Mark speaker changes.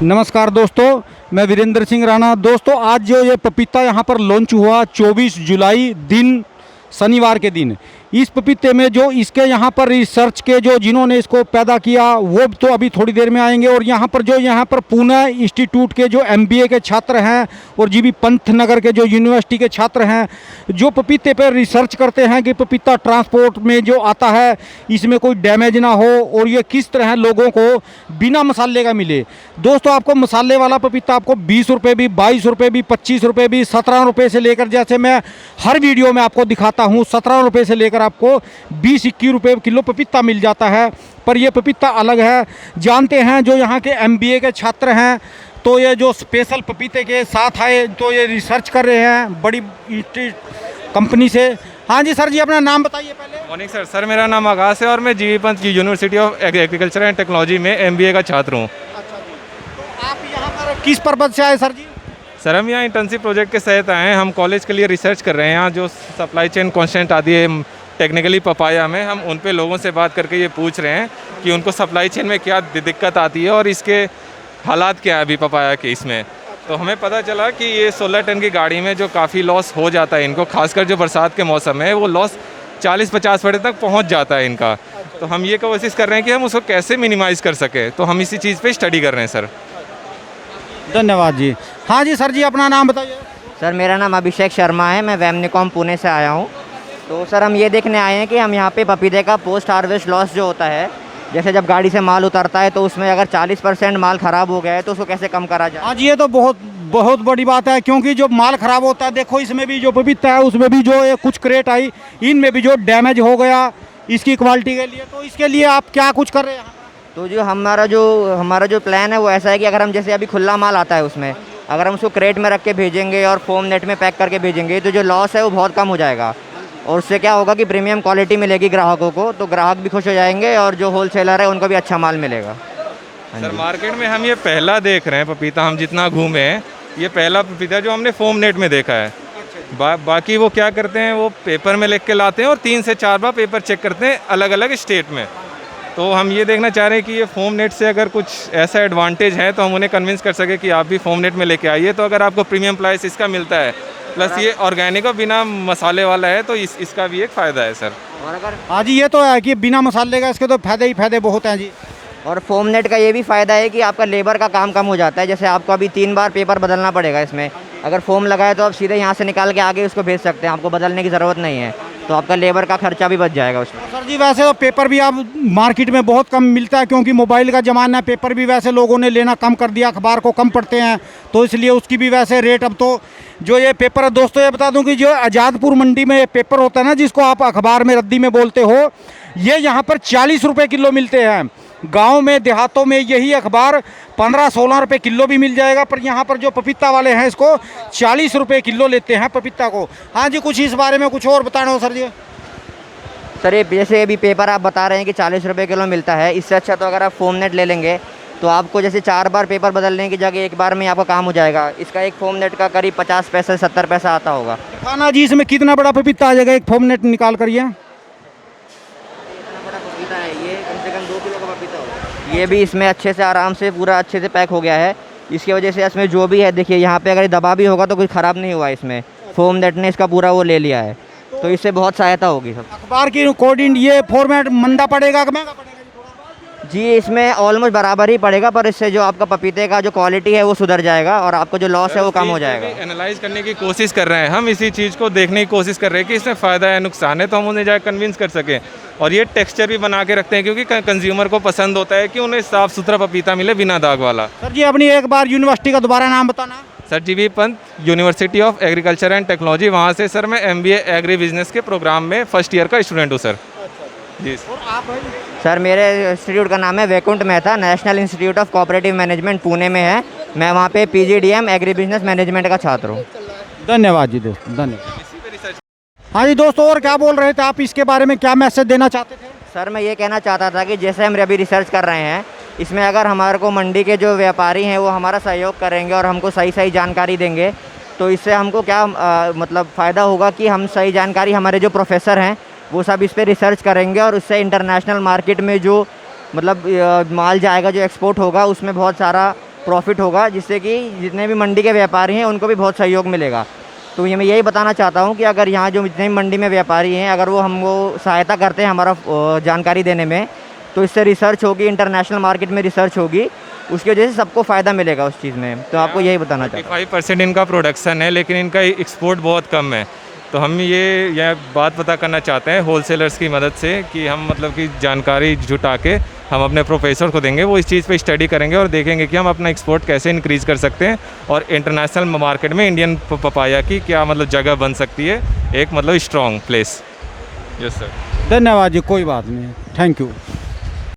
Speaker 1: नमस्कार दोस्तों, मैं वीरेंद्र सिंह राणा। दोस्तों, आज जो ये पपीता यहाँ पर लॉन्च हुआ 24 जुलाई दिन शनिवार के दिन, इस पपीते में जो इसके यहाँ पर रिसर्च के जो जिन्होंने इसको पैदा किया वो तो अभी थोड़ी देर में आएंगे। और यहाँ पर पुणे इंस्टीट्यूट के जो MBA के छात्र हैं और जीबी पंत नगर के जो यूनिवर्सिटी के छात्र हैं, जो पपीते पर रिसर्च करते हैं कि पपीता ट्रांसपोर्ट में जो आता है इसमें कोई डैमेज ना हो और ये किस तरह लोगों को बिना मसाले का मिले। दोस्तों, आपको मसाले वाला पपीता आपको 20 रुपये भी, 22 रुपये भी, 25 रुपये भी, 17 रुपये से लेकर, जैसे मैं हर वीडियो में आपको दिखाता हूँ, 17 रुपये से लेकर आपको 20-21 रुपये किलो पपीता मिल जाता है। पर यह पपीता अलग है। जानते हैं जो यहाँ के MBA के छात्र हैं, तो ये जो स्पेशल पपीते के साथ आए तो ये रिसर्च कर रहे हैं बड़ी कंपनी से। हाँ जी सर जी, अपना नाम बताइए पहले।
Speaker 2: मॉर्निंग सर मेरा नाम आकाश है और मैं जीबी पंत की university of agriculture and technology में MBA का छात्र हूँ।
Speaker 1: अच्छा जी, तो आप यहाँ पर किस पर्पज़ से आए सर जी?
Speaker 2: सर हम यहाँ इंटर्नशिप प्रोजेक्ट के तहत आए हैं। हम कॉलेज के लिए रिसर्च कर रहे हैं। यहाँ जो सप्लाई चेन कॉन्स्टेंट आती है टेक्निकली पपाया में, हम उन पे लोगों से बात करके ये पूछ रहे हैं कि उनको सप्लाई चेन में क्या दिक्कत आती है और इसके हालात क्या है अभी पपाया के इसमें। तो हमें पता चला कि ये 16 टन की गाड़ी में जो काफ़ी लॉस हो जाता है इनको, खासकर जो बरसात के मौसम है, वो लॉस 40-50% तक पहुंच जाता है इनका। तो हम ये कोशिश कर रहे हैं कि हम उसको कैसे मिनिमाइज़ कर सकें, तो हम इसी चीज़ पे स्टडी कर रहे हैं सर।
Speaker 1: धन्यवाद जी। हाँ जी सर जी, अपना नाम बताइए।
Speaker 3: सर मेरा नाम अभिषेक शर्मा है, मैं वेमनिकॉम पुणे से आया हूँ। तो सर हम ये देखने आए हैं कि हम यहाँ पे पपीते का पोस्ट हार्वेस्ट लॉस जो होता है, जैसे जब गाड़ी से माल उतरता है तो उसमें अगर 40% माल ख़राब हो गया है तो उसको कैसे कम करा जाए।
Speaker 1: हाँ जी, ये तो बहुत बड़ी बात है, क्योंकि जो माल ख़राब होता है, देखो इसमें भी जो पपीता है उसमें भी जो ये कुछ क्रेट आई, इनमें भी जो डैमेज हो गया इसकी क्वालिटी के लिए, तो इसके लिए आप क्या कुछ कर रहे हैं?
Speaker 3: तो जो हमारा जो प्लान है वो ऐसा है कि अगर हम जैसे अभी खुला माल आता है उसमें अगर हम उसको क्रेट में रख के भेजेंगे और फोम नेट में पैक करके भेजेंगे तो जो लॉस है वो बहुत कम हो जाएगा। और उससे क्या होगा कि प्रीमियम क्वालिटी मिलेगी ग्राहकों को, तो ग्राहक भी खुश हो जाएंगे और जो होलसेलर है उनको भी अच्छा माल मिलेगा।
Speaker 2: सर मार्केट में हम ये पहला देख रहे हैं पपीता, हम जितना घूमे हैं ये पहला पपीता जो हमने फोम नेट में देखा है। बाकी वो क्या करते हैं, वो पेपर में लिख के लाते हैं और 3 से 4 बार पेपर चेक करते हैं अलग अलग स्टेट में। तो हम ये देखना चाह रहे हैं कि ये फोम नेट से अगर कुछ ऐसा एडवांटेज है तो हम उन्हें कन्विंस कर सके कि आप भी फोम नेट में लेके आइए। तो अगर आपको प्रीमियम प्राइस इसका मिलता है, प्लस ये ऑर्गेनिक और बिना मसाले वाला है, तो इसका भी एक फ़ायदा है सर।
Speaker 3: और अगर
Speaker 1: हाँ जी, ये तो है कि बिना मसाले का इसके तो फ़ायदे ही फ़ायदे बहुत हैं जी।
Speaker 3: और फोम नेट का ये भी फ़ायदा है कि आपका लेबर का काम कम हो जाता है। जैसे आपको अभी 3 बार पेपर बदलना पड़ेगा इसमें, अगर फोम लगाए तो आप सीधे यहाँ से निकाल के आगे उसको भेज सकते हैं, आपको बदलने की ज़रूरत नहीं है, तो आपका लेबर का खर्चा भी बच जाएगा उसमें।
Speaker 1: सर जी, वैसे तो पेपर भी अब मार्केट में बहुत कम मिलता है, क्योंकि मोबाइल का ज़माना है। पेपर भी वैसे लोगों ने लेना कम कर दिया, अखबार को कम पढ़ते हैं, तो इसलिए उसकी भी वैसे रेट अब तो जो ये पेपर है। दोस्तों, ये बता दूं कि जो आज़ादपुर मंडी में ये पेपर होता है ना, जिसको आप अखबार में रद्दी में बोलते हो, ये यहाँ पर 40 रुपये किलो मिलते हैं। गांव में देहातों में यही अखबार 15-16 रुपये किलो भी मिल जाएगा, पर यहाँ पर जो पपीता वाले हैं इसको 40 रुपये किलो लेते हैं पपीता को। हाँ जी, कुछ इस बारे में कुछ और बताना हो सर जी।
Speaker 3: सर ये जैसे अभी पेपर आप बता रहे हैं कि 40 रुपये किलो मिलता है, इससे अच्छा तो अगर आप फोम नेट ले लेंगे तो आपको जैसे 4 बार पेपर बदलने की जगह एक बार में आपका काम हो जाएगा। इसका एक फोम नेट का करीब 50 पैसे 70 पैसा आता होगा।
Speaker 1: खाना जी, इसमें कितना बड़ा पपीता आ जाएगा एक फोम नेट निकाल कर?
Speaker 3: इतना बड़ा पपीता है ये, कम से कम 2 किलो का पपीता होगा। ये भी इसमें अच्छे से आराम से पूरा अच्छे से पैक हो गया है। इसकी वजह से इसमें जो भी है, देखिए यहाँ पे अगर दबा भी होगा तो कुछ ख़राब नहीं हुआ, इसमें फोम नेट ने इसका पूरा वो ले लिया है, तो इससे बहुत सहायता होगी सब।
Speaker 1: अखबार की कोडिंग ये फॉर्मेट मंदा पड़ेगा कि महंगा पड़ेगा
Speaker 3: जी? इसमें ऑलमोस्ट बराबर ही पड़ेगा, पर इससे जो आपका पपीते का जो क्वालिटी है वो सुधर जाएगा और आपको जो लॉस है वो कम हो जाएगा।
Speaker 2: एनालाइज करने की कोशिश कर रहे हैं हम, इसी चीज़ को देखने की कोशिश कर रहे हैं कि इसमें फ़ायदा है नुकसान है, तो हम उन्हें जाकर कन्विंस कर सकें। और ये टेक्सचर भी बना के रखते हैं, क्योंकि कंज्यूमर को पसंद होता है कि उन्हें साफ़ सुथरा पपीता मिले बिना दाग वाला।
Speaker 1: सर जी, अपनी एक बार यूनिवर्सिटी का दोबारा नाम बताना।
Speaker 2: Sir GB Pant university of agriculture and technology, वहाँ से सर मैं MBA एग्री बिजनेस के प्रोग्राम में फर्स्ट ईयर का स्टूडेंट हूँ सर। जी
Speaker 1: और आप भाई?
Speaker 3: सर मेरे इंस्टीट्यूट का नाम है Vaikunth Mehta, national institute of cooperative management Pune में है। मैं वहाँ पे PGDM एग्री बिजनेस मैनेजमेंट का छात्र हूँ।
Speaker 1: धन्यवाद जी दोस्त, धन्यवाद। हाँ जी दोस्तों, और क्या बोल रहे थे आप, इसके बारे में क्या मैसेज देना चाहते थे?
Speaker 3: सर मैं ये कहना चाहता था कि जैसे हम अभी रिसर्च कर रहे हैं, इसमें अगर हमारे को मंडी के जो व्यापारी हैं वो हमारा सहयोग करेंगे और हमको सही जानकारी देंगे, तो इससे हमको क्या मतलब फ़ायदा होगा कि हम सही जानकारी, हमारे जो प्रोफेसर हैं वो सब इस पर रिसर्च करेंगे और उससे इंटरनेशनल मार्केट में जो मतलब माल जाएगा, जो एक्सपोर्ट होगा, उसमें बहुत सारा प्रॉफिट होगा, जिससे कि जितने भी मंडी के व्यापारी हैं उनको भी बहुत सहयोग मिलेगा। तो ये मैं यही बताना चाहता हूँ कि अगर यहाँ जो जितने भी मंडी में व्यापारी हैं, अगर वो हमको सहायता करते हैं हमारा जानकारी देने में, तो इससे रिसर्च होगी, इंटरनेशनल मार्केट में रिसर्च होगी, उसकी वजह से सबको फ़ायदा मिलेगा उस चीज़ में। तो आपको यही बताना चाहता हूँ।
Speaker 2: 5% इनका प्रोडक्शन है, लेकिन इनका एक्सपोर्ट बहुत कम है। तो हम ये बात पता करना चाहते हैं होलसेलर्स की मदद से कि हम मतलब कि जानकारी जुटा के हम अपने प्रोफेसर को देंगे, वो इस चीज़ पे स्टडी करेंगे और देखेंगे कि हम अपना एक्सपोर्ट कैसे इंक्रीज़ कर सकते हैं और इंटरनेशनल मार्केट में इंडियन पपाया की क्या मतलब जगह बन सकती है, एक मतलब स्ट्रॉन्ग प्लेस। Yes sir.
Speaker 1: धन्यवाद जी, कोई बात नहीं, थैंक यू।